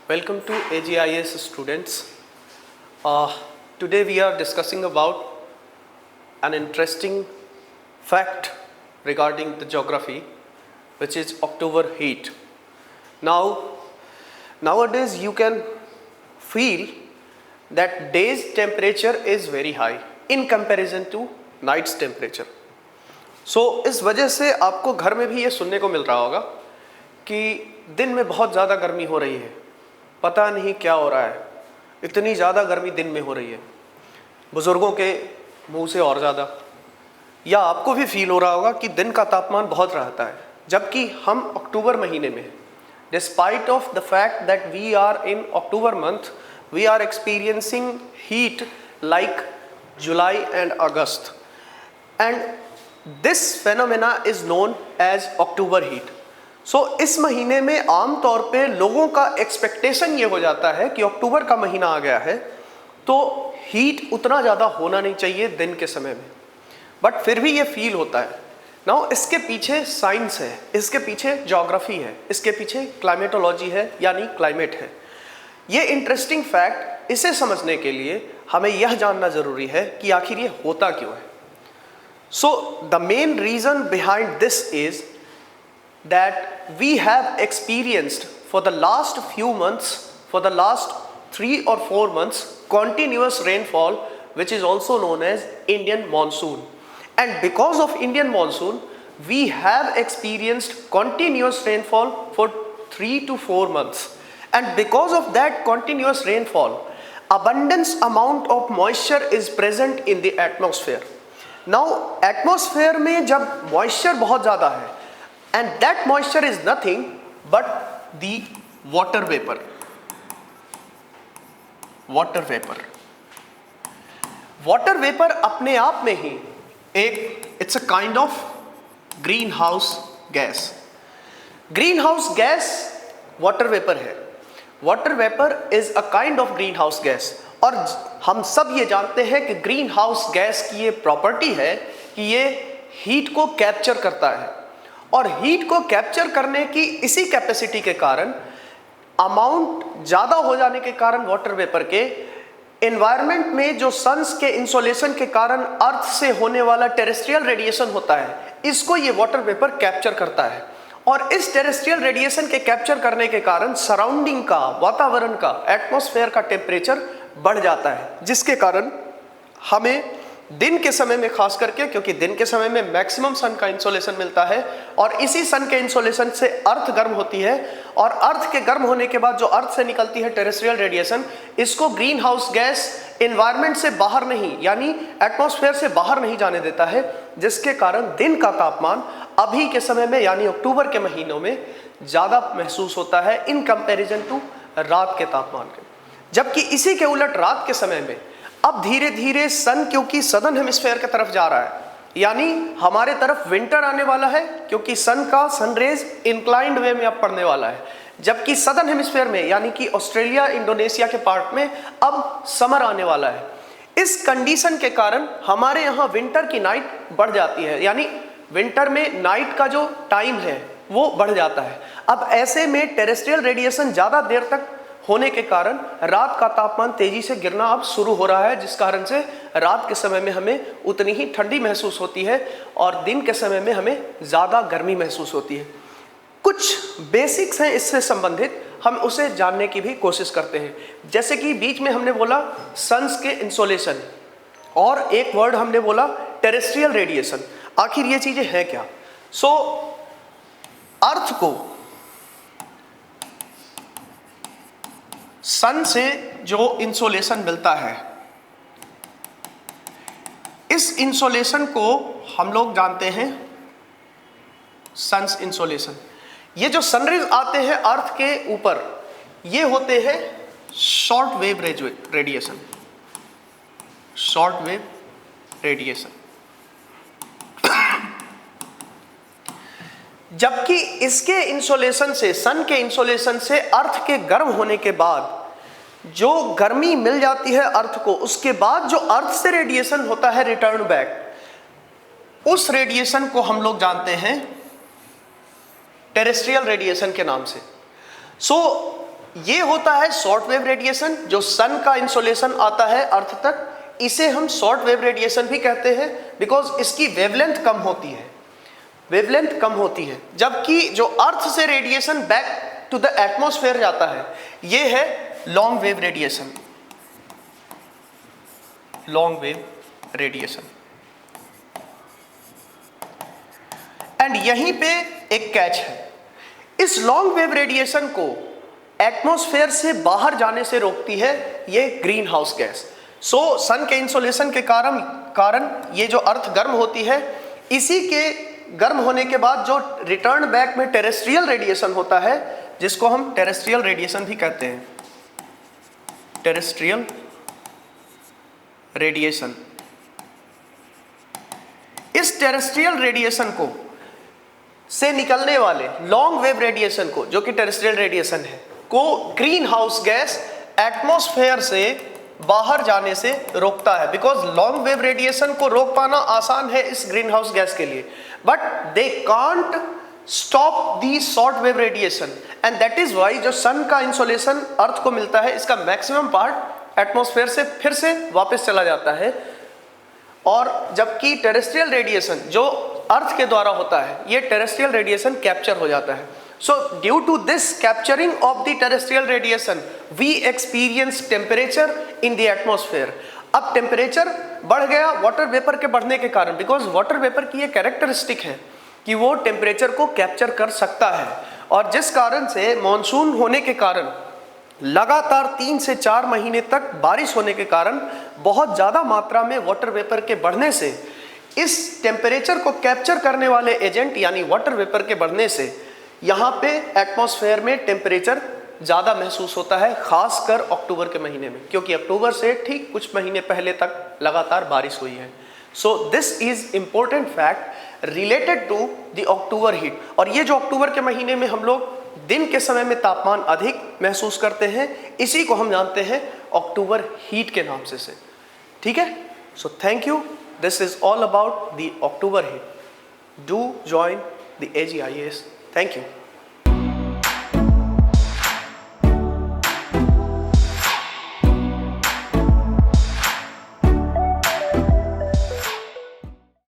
Welcome to AGIS students. Today we are discussing about an interesting fact regarding the geography, which is October heat. Nowadays you can feel that day's temperature is very high in comparison to night's temperature. So इस वजह से आपको घर में भी ये सुनने को मिल रहा होगा कि दिन में बहुत ज़्यादा गर्मी हो रही है, पता नहीं क्या हो रहा है, इतनी ज़्यादा गर्मी दिन में हो रही है, बुज़ुर्गों के मुंह से और ज़्यादा, या आपको भी फील हो रहा होगा कि दिन का तापमान बहुत रहता है, जबकि हम अक्टूबर महीने में, despite of the fact that we are in October month, we are experiencing heat like July and August, and this phenomena is known as October heat. So इस महीने में आम तौर पे लोगों का एक्सपेक्टेशन ये हो जाता है कि अक्टूबर का महीना आ गया है तो हीट उतना ज़्यादा होना नहीं चाहिए दिन के समय में, बट फिर भी ये फील होता है. नाउ इसके पीछे साइंस है, इसके पीछे ज्योग्राफी है, इसके पीछे क्लाइमेटोलॉजी है, यानी क्लाइमेट है. ये इंटरेस्टिंग फैक्ट, इसे समझने के लिए हमें यह जानना ज़रूरी है कि आखिर ये होता क्यों है. So the main reason behind this is that we have experienced for the last few months, for the last 3 or 4 months, continuous rainfall, which is also known as Indian monsoon. And because of Indian monsoon, we have experienced continuous rainfall for 3 to 4 months. And because of that continuous rainfall, abundance amount of moisture is present in the atmosphere. Now, atmosphere में जब moisture बहुत ज़्यादा है, and that moisture is nothing but the water vapor. Water vapor अपने आप में ही it's a kind of greenhouse gas. Greenhouse gas water vapor है. Water vapor is a kind of greenhouse gas. और हम सब ये जानते हैं कि greenhouse gas की ये प्रॉपर्टी है कि ये हीट को कैप्चर करता है, और हीट को कैप्चर करने की इसी कैपेसिटी के कारण, अमाउंट ज़्यादा हो जाने के कारण वाटर वेपर के, एनवायरनमेंट में जो सन्स के इंसोलेशन के कारण अर्थ से होने वाला टेरेस्ट्रियल रेडिएशन होता है, इसको ये वाटर वेपर कैप्चर करता है. और इस टेरेस्ट्रियल रेडिएशन के कैप्चर करने के कारण सराउंडिंग का, वातावरण का, एटमॉस्फेयर का टेम्परेचर बढ़ जाता है, जिसके कारण हमें दिन के समय में खास करके, क्योंकि दिन के समय में मैक्सिमम सन का इंसोलेशन मिलता है और इसी सन के इंसोलेशन से अर्थ गर्म होती है, और अर्थ के गर्म होने के बाद जो अर्थ से निकलती है टेरेस्ट्रियल रेडिएशन, इसको ग्रीन हाउस गैस एनवायरनमेंट से बाहर नहीं, यानी एटमॉस्फेयर से बाहर नहीं जाने देता है, जिसके कारण दिन का तापमान अभी के समय में, यानी अक्टूबर के महीनों में ज़्यादा महसूस होता है इन कंपेरिजन टू रात के तापमान के. जबकि इसी के उलट रात के समय में अब धीरे धीरे सन, क्योंकि सदर्न हेमिस्फेयर की तरफ जा रहा है, यानी हमारे तरफ विंटर आने वाला है, क्योंकि सन का सनरेज इंक्लाइंड वे में अब पड़ने वाला है, जबकि सदर्न हेमिस्फेयर में, यानी कि ऑस्ट्रेलिया, इंडोनेशिया के पार्ट में अब समर आने वाला है. इस कंडीशन के कारण हमारे यहाँ विंटर की नाइट बढ़ जाती है, यानी विंटर में नाइट का जो टाइम है वो बढ़ जाता है. अब ऐसे में टेरेस्ट्रियल रेडिएशन ज़्यादा देर तक होने के कारण रात का तापमान तेजी से गिरना अब शुरू हो रहा है, जिस कारण से रात के समय में हमें उतनी ही ठंडी महसूस होती है और दिन के समय में हमें ज़्यादा गर्मी महसूस होती है. कुछ बेसिक्स हैं इससे संबंधित, हम उसे जानने की भी कोशिश करते हैं. जैसे कि बीच में हमने बोला सन्स के इंसोलेशन, और एक वर्ड हमने बोला टेरेस्ट्रियल रेडिएशन. आखिर ये चीज़ें हैं क्या? सो अर्थ को सन से जो इंसोलेशन मिलता है, इस इंसोलेशन को हम लोग जानते हैं सन्स इंसोलेशन. ये जो सनरेज आते हैं अर्थ के ऊपर, ये होते हैं short wave radiation. Short wave radiation. जबकि इसके इंसोलेशन से, सन के इंसोलेशन से अर्थ के गर्म होने के बाद जो गर्मी मिल जाती है अर्थ को, उसके बाद जो अर्थ से रेडिएशन होता है रिटर्न बैक, उस रेडिएशन को हम लोग जानते हैं टेरेस्ट्रियल रेडिएशन के नाम से. सो ये होता है शॉर्ट वेव रेडिएशन, जो सन का इंसोलेशन आता है अर्थ तक, इसे हम शॉर्ट वेव रेडिएशन भी कहते हैं, बिकॉज इसकी वेवलेंथ कम होती है, वेवलेंथ कम होती है। जबकि जो अर्थ से radiation back to the atmosphere जाता है, ये है long wave radiation, long wave radiation. And यहीं पे एक कैच है, इस लॉन्ग वेव रेडिएशन को एटमॉस्फेयर से बाहर जाने से रोकती है ये greenhouse gas. So sun के इंसोलेशन के कारण ये जो अर्थ गर्म होती है, इसी के गर्म होने के बाद जो रिटर्न बैक में टेरेस्ट्रियल रेडिएशन होता है, जिसको हम टेरेस्ट्रियल रेडिएशन भी कहते हैं, टेरेस्ट्रियल रेडिएशन। इस टेरेस्ट्रियल रेडिएशन को से निकलने वाले लॉन्ग वेव रेडिएशन को, जो कि टेरेस्ट्रियल रेडिएशन है, को ग्रीन हाउस गैस एटमॉस्फेयर से बाहर जाने से रोकता है। बिकॉज लॉन्ग वेव रेडिएशन को रोक पाना आसान है इस ग्रीन हाउस गैस के लिए, but they can't stop the short wave radiation, and that is why जो सन का इंसोलेशन अर्थ को मिलता है, इसका मैक्सिमम पार्ट एटमॉस्फेयर से फिर से वापस चला जाता है, और जबकि टेरेस्ट्रियल रेडिएशन जो अर्थ के द्वारा होता है, ये टेरेस्ट्रियल रेडिएशन कैप्चर हो जाता है। So due to this capturing of the terrestrial radiation we experience temperature in the atmosphere. अब टेम्परेचर बढ़ गया वाटर वेपर के बढ़ने के कारण, बिकॉज वाटर वेपर की ये कैरेक्टरिस्टिक है कि वो टेम्परेचर को कैप्चर कर सकता है, और जिस कारण से मॉनसून होने के कारण लगातार 3 से 4 महीने तक बारिश होने के कारण बहुत ज़्यादा मात्रा में वाटर वेपर के बढ़ने से इस टेम्परेचर को कैप्चर करने वाले एजेंट यानी वाटर वेपर के बढ़ने से यहाँ पे एटमॉस्फेयर में टेम्परेचर ज़्यादा महसूस होता है, खासकर अक्टूबर के महीने में, क्योंकि अक्टूबर से ठीक कुछ महीने पहले तक लगातार बारिश हुई है। So this is important fact related to the October heat. और ये जो अक्टूबर के महीने में हम लोग दिन के समय में तापमान अधिक महसूस करते हैं, इसी को हम जानते हैं अक्टूबर हीट के नाम से। ठीक है, so thank you. This is all about the October heat. Do join the AGIS. Thank you.